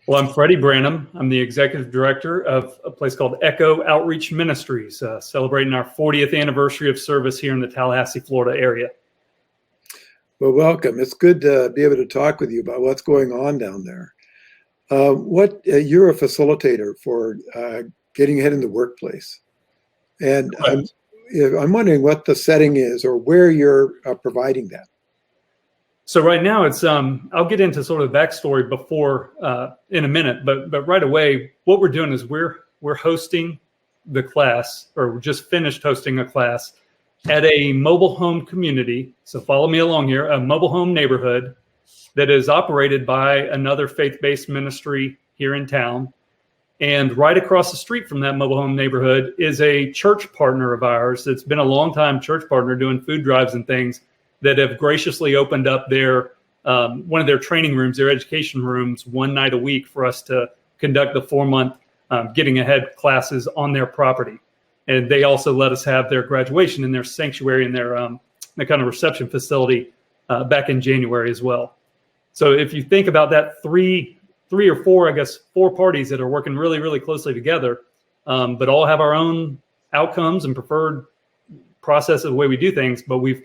Well, I'm Freddy Branham. I'm the executive director of a place called Outreach Ministries, celebrating our 40th anniversary of service here in the Tallahassee, Florida area. Well, welcome. It's good to be able to talk with you about what's going on down there. You're a facilitator for getting ahead in the workplace. And I'm wondering what the setting is or where you're providing that. So right now it's, I'll get into sort of the backstory before in a minute, but right away, what we're doing is we're hosting the class, or we just finished hosting a class at a mobile home community. So follow me along here, a mobile home neighborhood that is operated by another faith-based ministry here in town. And right across the street from that mobile home neighborhood is a church partner of ours that's been a long-time church partner doing food drives and things, that have graciously opened up their one of their training rooms, their education rooms, one night a week for us to conduct the 4-month Getting Ahead classes on their property. And they also let us have their graduation in their sanctuary and their kind of reception facility back in January as well. So if you think about that, three or four parties that are working really, really closely together, but all have our own outcomes and preferred process of the way we do things, but we've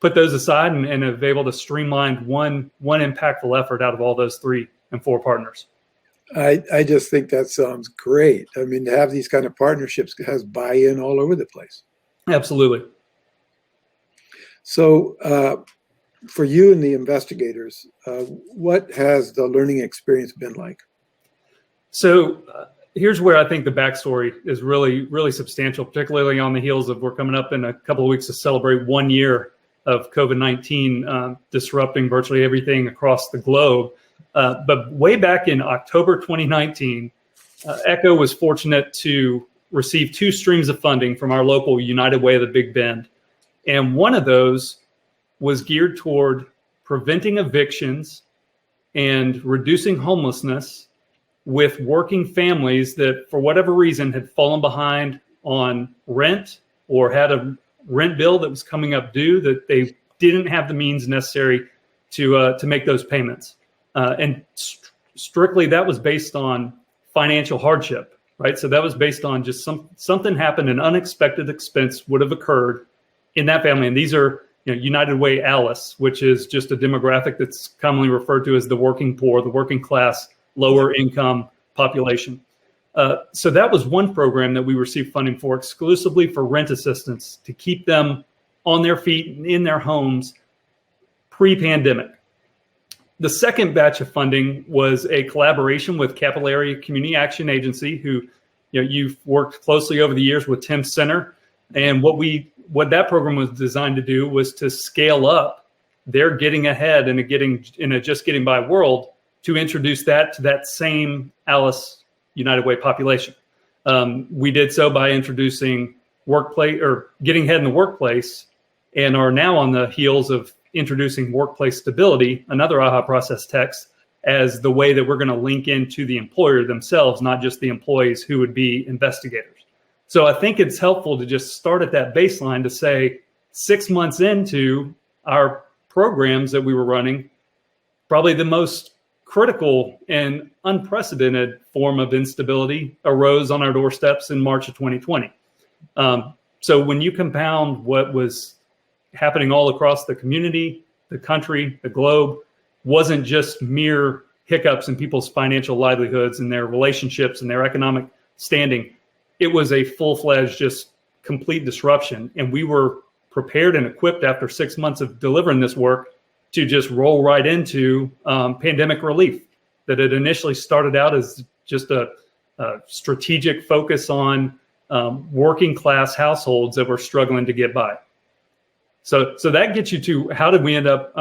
put those aside and have been able to streamline one impactful effort out of all those 3 and 4 partners. I just think that sounds great. I mean, to have these kind of partnerships has buy-in all over the place. Absolutely. So for you and the investigators, what has the learning experience been like? So here's where I think the backstory is really, really substantial, particularly on the heels of we're coming up in a couple of weeks to celebrate 1 year of COVID-19 disrupting virtually everything across the globe. But way back in October 2019, ECHO was fortunate to receive 2 streams of funding from our local United Way of the Big Bend. And one of those was geared toward preventing evictions and reducing homelessness with working families that, for whatever reason, had fallen behind on rent or had a rent bill that was coming up due that they didn't have the means necessary to make those payments. And strictly that was based on financial hardship, right? So that was based on just something happened, an unexpected expense would have occurred in that family. And these are, United Way Alice, which is just a demographic that's commonly referred to as the working poor, the working class, lower income population. So that was one program that we received funding for exclusively for rent assistance to keep them on their feet in their homes pre-pandemic. The second batch of funding was a collaboration with Capital Area Community Action Agency, who you've worked closely over the years with Tim Center. And what that program was designed to do was to scale up their Getting Ahead in a just getting by world to introduce that to that same Alice United Way population. We did so by introducing workplace or Getting Ahead in the workplace, and are now on the heels of introducing workplace stability, another AHA process text, as the way that we're going to link into the employer themselves, not just the employees who would be investigators. So I think it's helpful to just start at that baseline to say 6 months into our programs that we were running, probably the most critical and unprecedented form of instability arose on our doorsteps in March of 2020. So when you compound what was happening all across the community, the country, the globe, wasn't just mere hiccups in people's financial livelihoods and their relationships and their economic standing. It was a full-fledged, just complete disruption. And we were prepared and equipped after 6 months of delivering this work to just roll right into pandemic relief. That it initially started out as just a strategic focus on working class households that were struggling to get by. So that gets you to how did we end up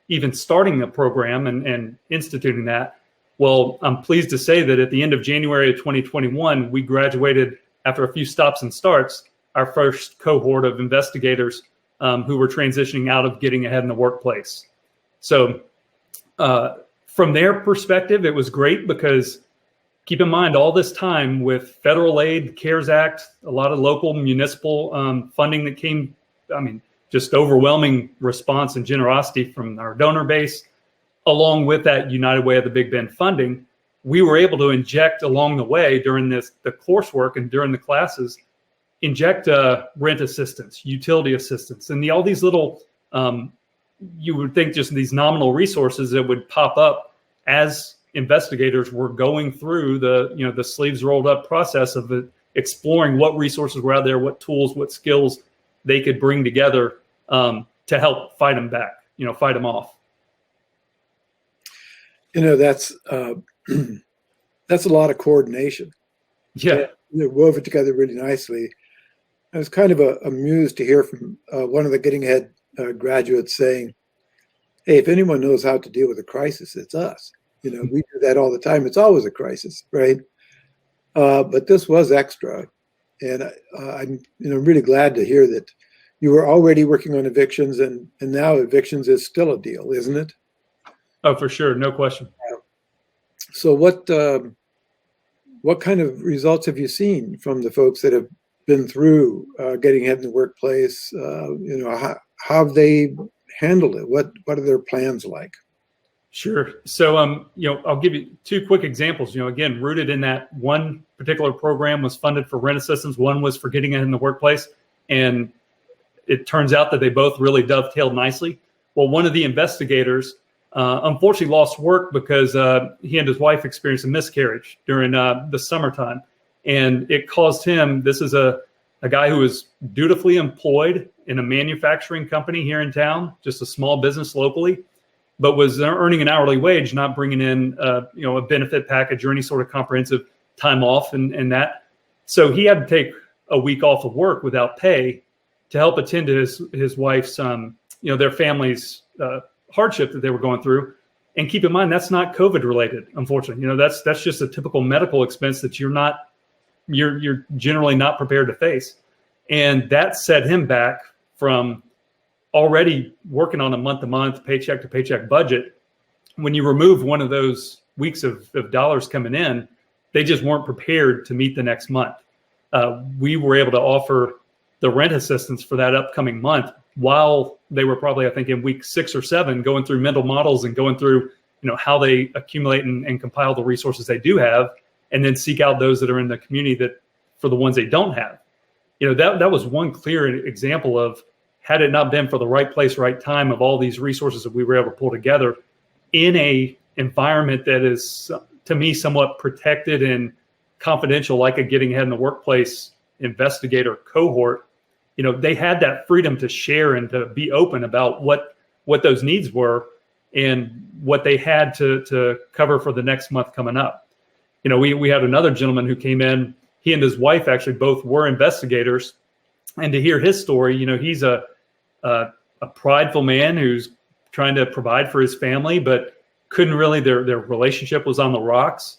even starting the program and instituting that? Well, I'm pleased to say that at the end of January of 2021, we graduated after a few stops and starts, our first cohort of investigators who were transitioning out of Getting Ahead in the workplace. So from their perspective, it was great because keep in mind all this time with federal aid, CARES Act, a lot of local municipal funding that came, just overwhelming response and generosity from our donor base, along with that United Way of the Big Bend funding. we were able to inject along the way during the coursework and during the classes, inject rent assistance, utility assistance, and all these little, you would think just these nominal resources that would pop up as investigators were going through the sleeves rolled up process of exploring what resources were out there, what tools, what skills they could bring together to help fight them back, fight them off. That's that's a lot of coordination. Yeah. They're woven together really nicely. I was kind of amused to hear from one of the Getting Ahead graduates saying, hey, if anyone knows how to deal with a crisis, it's us. We do that all the time. It's always a crisis, right? But this was extra. And I'm really glad to hear that you were already working on evictions, and now evictions is still a deal, isn't it? Oh, for sure. No question. So what kind of results have you seen from the folks that have been through Getting Ahead in the workplace? How have they handled it? What are their plans like? Sure. So, I'll give you two quick examples. Again, rooted in that one particular program was funded for rent assistance. One was for Getting Ahead in the workplace. And it turns out that they both really dovetailed nicely. Well, one of the investigators unfortunately lost work because he and his wife experienced a miscarriage during the summertime. And it caused him, this is a guy who was dutifully employed in a manufacturing company here in town, just a small business locally, but was earning an hourly wage, not bringing in a benefit package or any sort of comprehensive time off and that. So he had to take a week off of work without pay to help attend to his wife's, their family's hardship that they were going through. And keep in mind, that's not COVID related, unfortunately. That's just a typical medical expense that you're generally not prepared to face. And that set him back from already working on a month-to-month, paycheck-to-paycheck budget. When you remove one of those weeks of dollars coming in, they just weren't prepared to meet the next month. We were able to offer the rent assistance for that upcoming month while they were probably, I think, in week 6 or 7, going through mental models and going through, how they accumulate and compile the resources they do have, and then seek out those that are in the community that for the ones they don't have. That was one clear example of, had it not been for the right place, right time of all these resources that we were able to pull together in a environment that is, to me, somewhat protected and confidential, like a Getting Ahead in the workplace investigator cohort, they had that freedom to share and to be open about what those needs were and what they had to cover for the next month coming up. We had another gentleman who came in. He and his wife actually both were investigators. And to hear his story, he's a prideful man who's trying to provide for his family, but couldn't really, their relationship was on the rocks.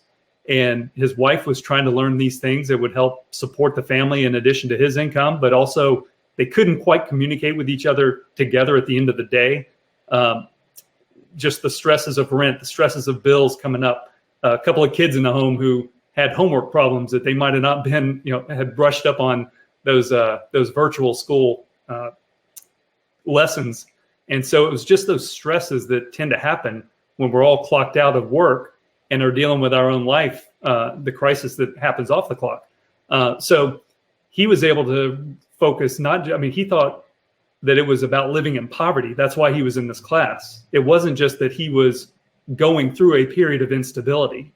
And his wife was trying to learn these things that would help support the family in addition to his income, but also they couldn't quite communicate with each other together at the end of the day. Just the stresses of rent, the stresses of bills coming up, a couple of kids in the home who had homework problems that they might have not been, had brushed up on those virtual school lessons. And so it was just those stresses that tend to happen when we're all clocked out of work and are dealing with our own life, the crisis that happens off the clock. So he was able to focus, he thought that it was about living in poverty. That's why he was in this class. It wasn't just that he was going through a period of instability.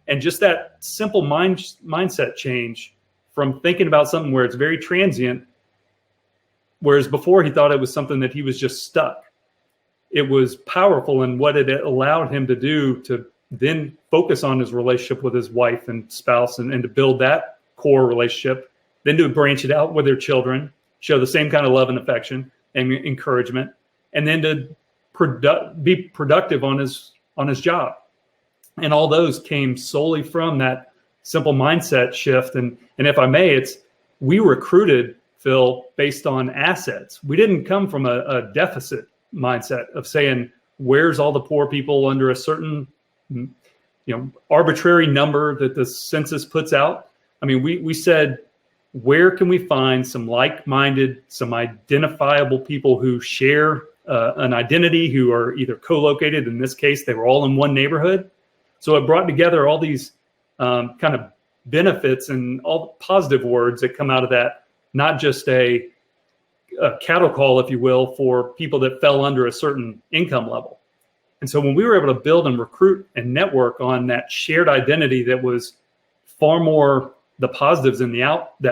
And just that simple mindset change from thinking about something where it's very transient, whereas before he thought it was something that he was just stuck. It was powerful in what it allowed him to do to then focus on his relationship with his wife and spouse and to build that core relationship, then to branch it out with their children, show the same kind of love and affection and encouragement, and then to be productive on his job. And all those came solely from that simple mindset shift. And if I may, we recruited, Phil, based on assets. We didn't come from a deficit mindset of saying, where's all the poor people under a certain arbitrary number that the census puts out. We said, where can we find some like-minded, some identifiable people who share an identity, who are either co-located, in this case, they were all in one neighborhood, So it brought together all these kind of benefits and all the positive words that come out of that, not just a cattle call, if you will, for people that fell under a certain income level. And so when we were able to build and recruit and network on that shared identity that was far more the positives and the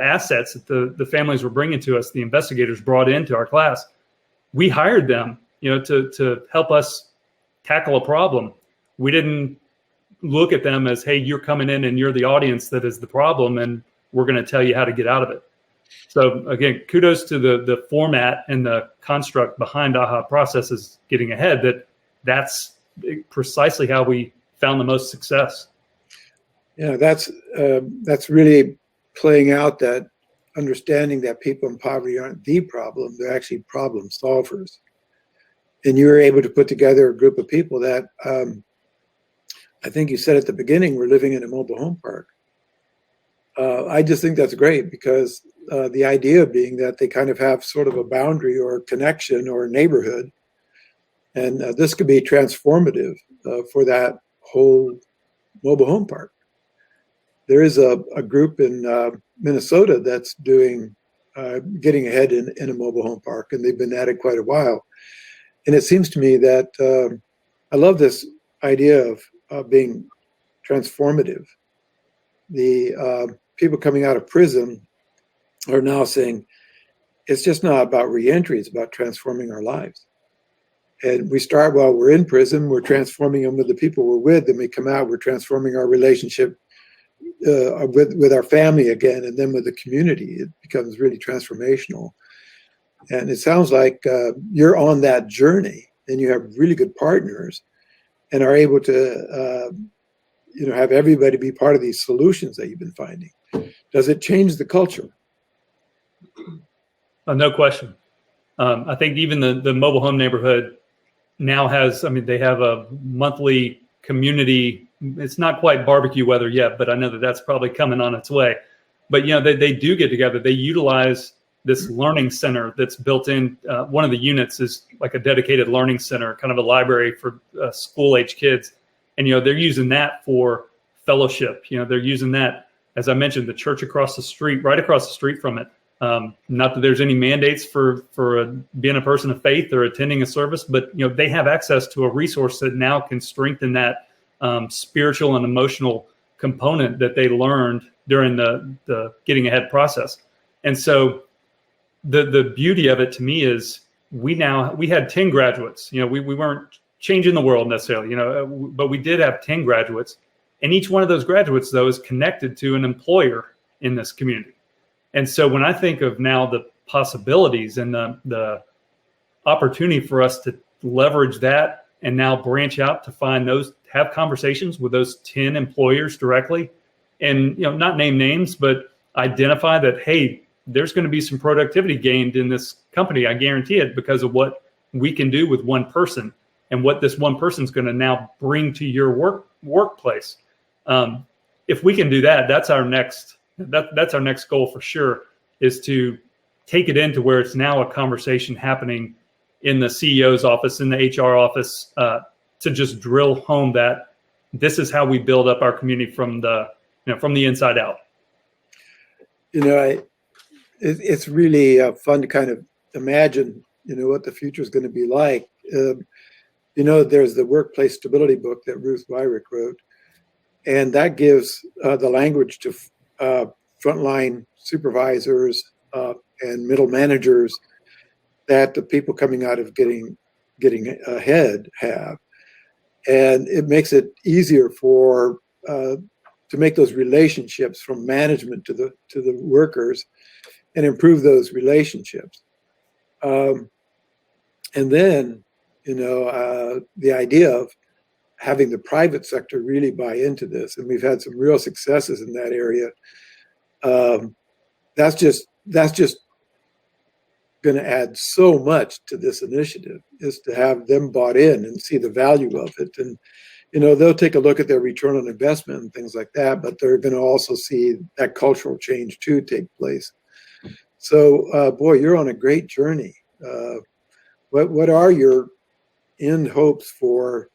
assets that the families were bringing to us, the investigators brought into our class, we hired them, to help us tackle a problem. We didn't look at them as, hey, you're coming in and you're the audience that is the problem, and we're going to tell you how to get out of it. So again, kudos to the format and the construct behind AHA Processes getting ahead. That's precisely how we found the most success. Yeah, that's really playing out that understanding that people in poverty aren't the problem; they're actually problem solvers. And you were able to put together a group of people that I think you said at the beginning were living in a mobile home park. I just think that's great because the idea being that they kind of have sort of a boundary or connection or neighborhood. And this could be transformative for that whole mobile home park. There is a group in Minnesota that's doing getting ahead in a mobile home park, and they've been at it quite a while. And it seems to me that I love this idea of being transformative. The people coming out of prison are now saying it's just not about reentry, it's about transforming our lives. And we start while we're in prison, we're transforming them with the people we're with. Then we come out, we're transforming our relationship with our family again, and then with the community. It becomes really transformational. And it sounds like you're on that journey, and you have really good partners, and are able to have everybody be part of these solutions that you've been finding. Does it change the culture? No question. I think even the mobile home neighborhood now has, they have a monthly community. It's not quite barbecue weather yet, but I know that's probably coming on its way. But, they do get together. They utilize this learning center that's built in. One of the units is like a dedicated learning center, kind of a library for school-age kids. And, they're using that for fellowship. They're using that, as I mentioned, the church across the street, right across the street from it. Not that there's any mandates for being a person of faith or attending a service, but they have access to a resource that now can strengthen that spiritual and emotional component that they learned during the getting ahead process. And so the beauty of it to me is we had 10 graduates. We weren't changing the world necessarily, but we did have 10 graduates, and each one of those graduates though is connected to an employer in this community. And so when I think of now the possibilities and the opportunity for us to leverage that and now branch out to have conversations with those 10 employers directly and, not name names, but identify that, hey, there's going to be some productivity gained in this company. I guarantee it, because of what we can do with one person and what this one person's going to now bring to your workplace. If we can do that, that's our next goal for sure, is to take it into where it's now a conversation happening in the CEO's office, in the HR office, to just drill home that this is how we build up our community from the inside out. It's really fun to kind of imagine, what the future is going to be like. There's the Workplace Stability book that Ruth Wyrick wrote, and that gives the language to frontline supervisors and middle managers that the people coming out of getting ahead have, and it makes it easier to make those relationships from management to the workers, and improve those relationships. And then the idea of having the private sector really buy into this, and we've had some real successes in that area. That's just going to add so much to this initiative, is to have them bought in and see the value of it. And they'll take a look at their return on investment and things like that, but they're going to also see that cultural change too take place. So, boy, you're on a great journey. What are your end hopes for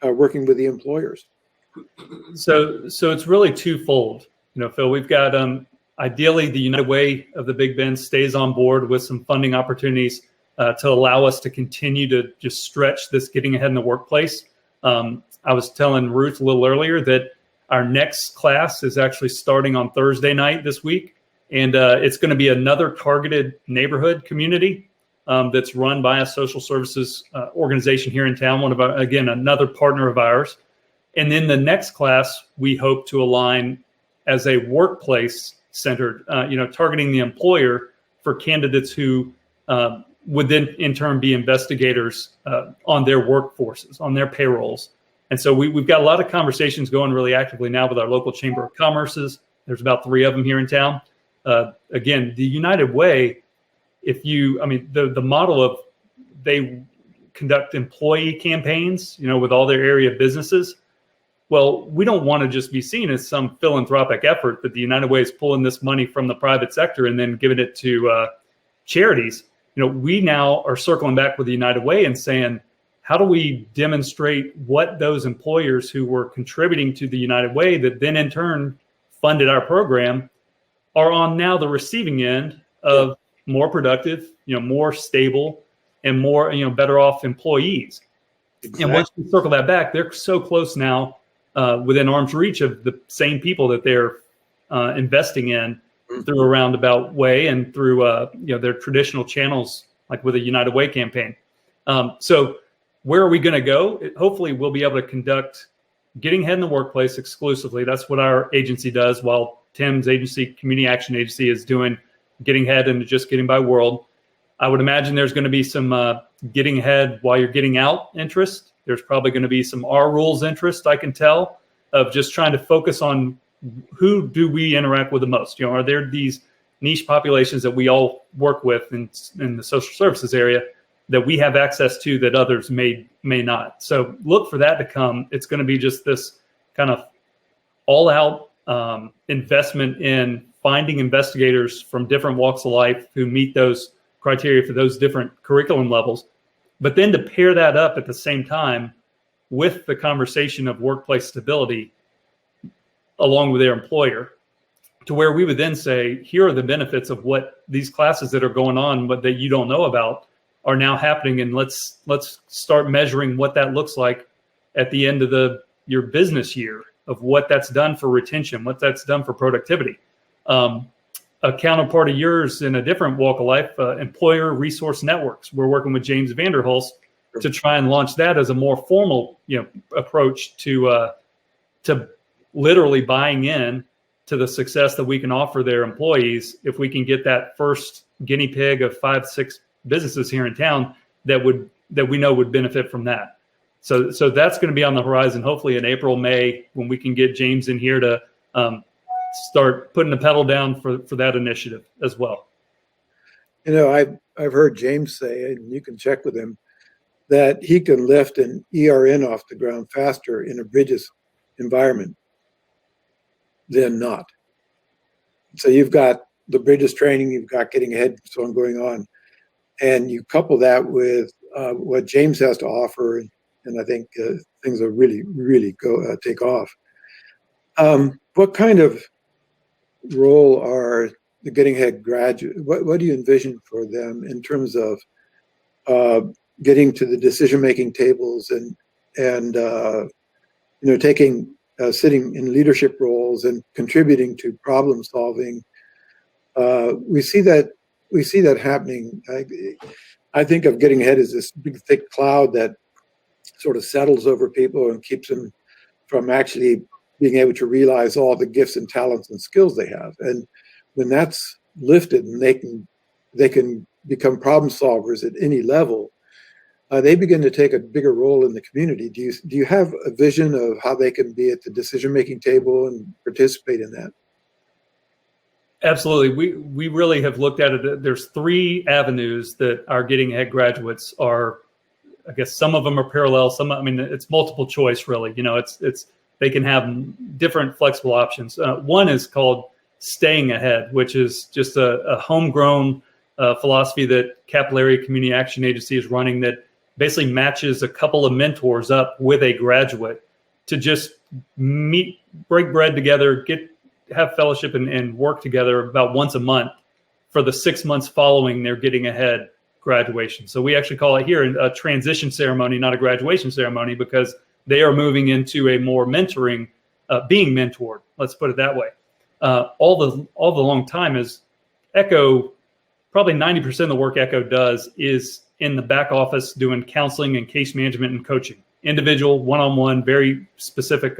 working with the employers? So it's really twofold. Phil, we've got ideally the United Way of the Big Bend stays on board with some funding opportunities to allow us to continue to just stretch this getting ahead in the workplace. I was telling Ruth a little earlier that our next class is actually starting on Thursday night this week, and it's going to be another targeted neighborhood community that's run by a social services organization here in town. Another partner of ours. And then the next class, we hope to align as a workplace centered, targeting the employer for candidates who would then in turn be investigators on their workforces, on their payrolls. And so we've got a lot of conversations going really actively now with our local Chamber of Commerces. There's about 3 of them here in town. Again, the United Way, the model of they conduct employee campaigns, with all their area businesses. Well, we don't want to just be seen as some philanthropic effort that the United Way is pulling this money from the private sector and then giving it to charities. We now are circling back with the United Way and saying, how do we demonstrate what those employers who were contributing to the United Way that then in turn funded our program are on now the receiving end of more productive, more stable and more, better off employees. Exactly. And once we circle that back, they're so close now within arm's reach of the same people that they're investing in through a roundabout way and through their traditional channels, like with a United Way campaign. So where are we going to go? Hopefully we'll be able to conduct getting ahead in the workplace exclusively. That's what our agency does, while Tim's agency, Community Action Agency, is doing getting ahead and just getting by world. I would imagine there's going to be some getting ahead while you're getting out interest. There's probably going to be some our rules interest, I can tell, of just trying to focus on who do we interact with the most. Are there these niche populations that we all work with in the social services area that we have access to that others may not? So look for that to come. It's going to be just this kind of all out investment in finding investigators from different walks of life who meet those criteria for those different curriculum levels, but then to pair that up at the same time with the conversation of workplace stability along with their employer, to where we would then say, here are the benefits of what these classes that are going on, but that you don't know about, are now happening. And let's start measuring what that looks like at the end of your business year, of what that's done for retention, what that's done for productivity. A counterpart of yours in a different walk of life, employer resource networks. We're working with James Vanderhulst to try and launch that as a more formal, approach to literally buying in to the success that we can offer their employees if we can get that first guinea pig of 5-6 businesses here in town that we know would benefit from that. So that's going to be on the horizon, hopefully in April, May, when we can get James in here to start putting the pedal down for that initiative as well. I've heard James say, and you can check with him, that he can lift an ERN off the ground faster in a Bridges environment than not. So you've got the Bridges training, you've got getting ahead, so on going on, and you couple that with what James has to offer, and I think things will really, really take off. What kind of role are the getting ahead graduates? What do you envision for them in terms of getting to the decision-making tables and taking sitting in leadership roles and contributing to problem solving? We see that happening. I think of getting ahead as this big thick cloud that sort of settles over people and keeps them from actually being able to realize all the gifts and talents and skills they have. And when that's lifted and they can become problem solvers at any level, they begin to take a bigger role in the community. Do you have a vision of how they can be at the decision-making table and participate in that? Absolutely. We really have looked at it. There's 3 avenues that our getting ahead graduates are. I guess some of them are parallel. It's multiple choice, really. They can have different flexible options. One is called staying ahead, which is just a homegrown philosophy that Capillary Community Action Agency is running that basically matches a couple of mentors up with a graduate to just meet, break bread together, have fellowship and work together about once a month for the 6 months following their getting ahead graduation. So we actually call it here a transition ceremony, not a graduation ceremony, because they are moving into a more mentoring, being mentored. Let's put it that way. All the long time is Echo. Probably 90% of the work Echo does is in the back office doing counseling and case management and coaching, individual, one-on-one, very specific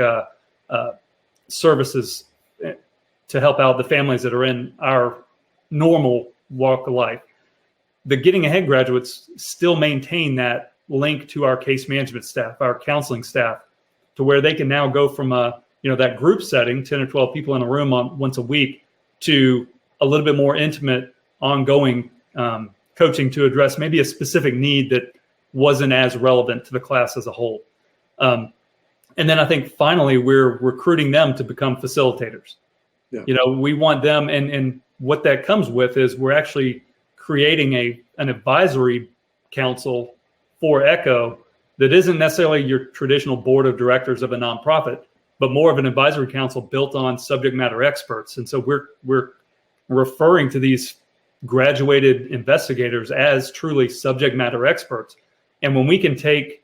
services to help out the families that are in our normal walk of life. The Getting Ahead graduates still maintain that link to our case management staff, our counseling staff, to where they can now go from that group setting, 10 or 12 people in a room once a week, to a little bit more intimate, ongoing coaching to address maybe a specific need that wasn't as relevant to the class as a whole. And then I think finally we're recruiting them to become facilitators. Yeah. We want them, and what that comes with is we're actually creating an advisory council for Echo that isn't necessarily your traditional board of directors of a nonprofit, but more of an advisory council built on subject matter experts. And so we're referring to these graduated investigators as truly subject matter experts. And when we can take,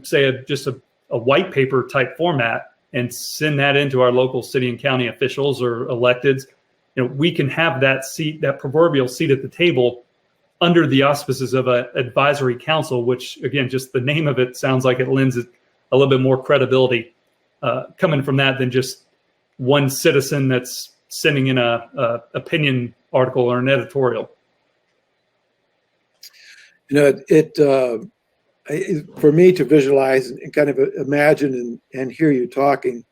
say, just a white paper type format and send that into our local city and county officials or electeds, we can have that seat, that proverbial seat at the table, under the auspices of an advisory council, which, again, just the name of it sounds like it lends it a little bit more credibility coming from that than just one citizen that's sending in a opinion article or an editorial. For me to visualize and kind of imagine and hear you talking,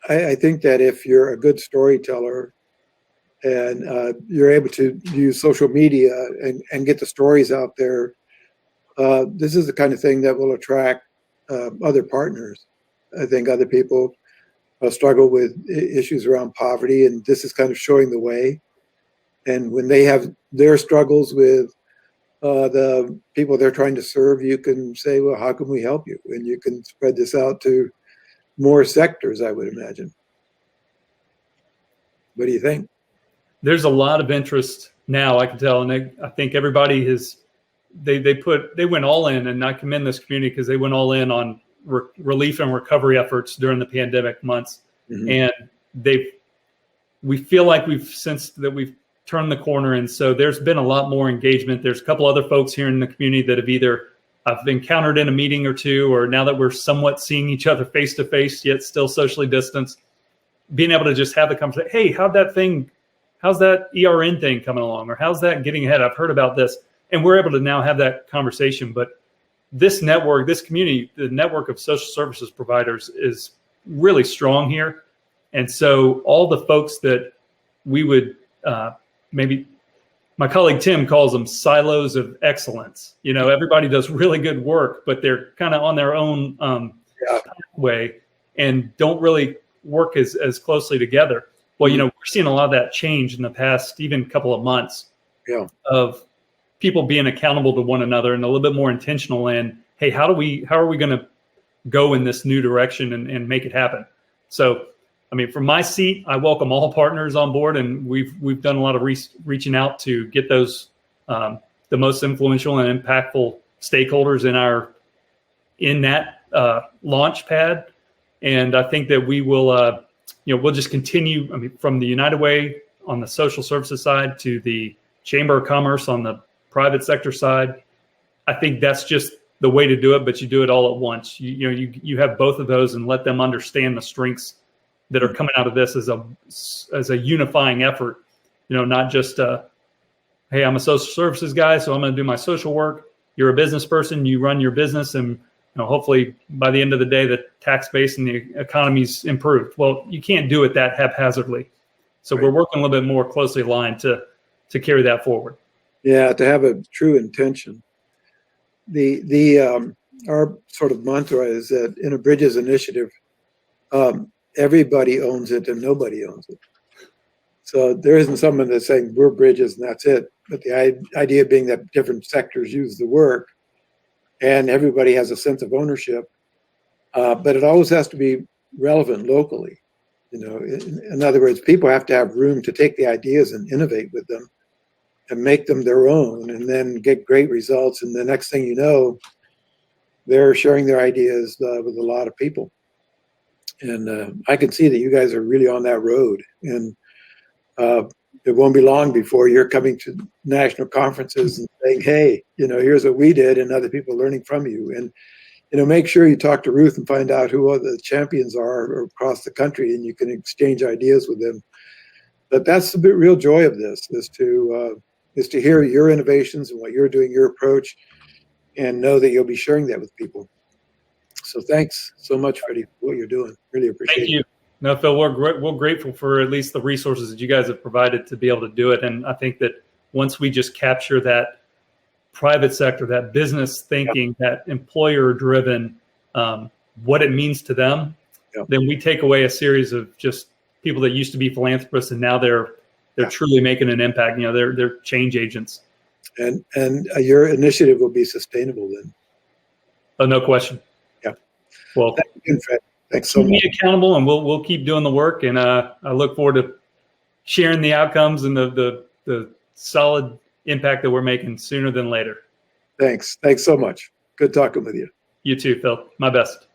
I think that if you're a good storyteller and you're able to use social media and get the stories out there, this is the kind of thing that will attract other partners. I think other people struggle with issues around poverty, and this is kind of showing the way. And when they have their struggles with the people they're trying to serve, you can say, well, how can we help you? And you can spread this out to more sectors, I would imagine. What do you think? There's a lot of interest now, I can tell. And I think everybody they went all in, and I commend this community because they went all in on relief and recovery efforts during the pandemic months. Mm-hmm. And we feel like we've sensed that we've turned the corner. And so there's been a lot more engagement. There's a couple other folks here in the community that have either I've encountered in a meeting or two, or now that we're somewhat seeing each other face to face, yet still socially distanced, being able to just have the conversation. Hey, how's that ERN thing coming along? Or how's that Getting Ahead? I've heard about this. And we're able to now have that conversation. But this network, this community, the network of social services providers is really strong here. And so all the folks that we would maybe, my colleague Tim calls them silos of excellence. Everybody does really good work, but they're kind of on their own way and don't really work as closely together. Well, we're seeing a lot of that change in the past, even couple of months of people being accountable to one another and a little bit more intentional in, hey, how are we going to go in this new direction and make it happen? So, from my seat, I welcome all partners on board, and we've done a lot of reaching out to get those the most influential and impactful stakeholders in that launch pad. And I think that we will, we'll just continue. From the United Way on the social services side to the Chamber of Commerce on the private sector side. I think that's just the way to do it, but you do it all at once. You have both of those and let them understand the strengths that are coming out of this as a unifying effort. Not just hey, I'm a social services guy, so I'm going to do my social work. You're a business person, you run your business, and hopefully by the end of the day, the tax base and the economy's improved. Well, you can't do it that haphazardly. So We're working a little bit more closely aligned to carry that forward. Yeah, to have a true intention. Our sort of mantra is that in a Bridges initiative, everybody owns it and nobody owns it. So there isn't someone that's saying we're Bridges and that's it. But the idea being that different sectors use the work and everybody has a sense of ownership but it always has to be relevant locally. In other words, people have to have room to take the ideas and innovate with them and make them their own, and then get great results. And the next thing you know, they're sharing their ideas with a lot of people. And I can see that you guys are really on that road. And it won't be long before you're coming to national conferences and saying, hey, here's what we did, and other people learning from you. And make sure you talk to Ruth and find out who the champions are across the country, and you can exchange ideas with them. But that's the real joy of this, is to hear your innovations and what you're doing, your approach, and know that you'll be sharing that with people. So thanks so much, Freddie, for what you're doing. Really appreciate it. Thank you. No, Phil, we're grateful for at least the resources that you guys have provided to be able to do it. And I think that once we just capture that private sector, that business thinking, that employer-driven, what it means to them, then we take away a series of just people that used to be philanthropists, and now they're truly making an impact. They're change agents. And your initiative will be sustainable then. Oh, no question. Yeah. Well, thank you, Fred. Thanks so much. Keep me accountable, and we'll keep doing the work. And I look forward to sharing the outcomes and the solid impact that we're making sooner than later. Thanks so much. Good talking with you. You too, Phil. My best.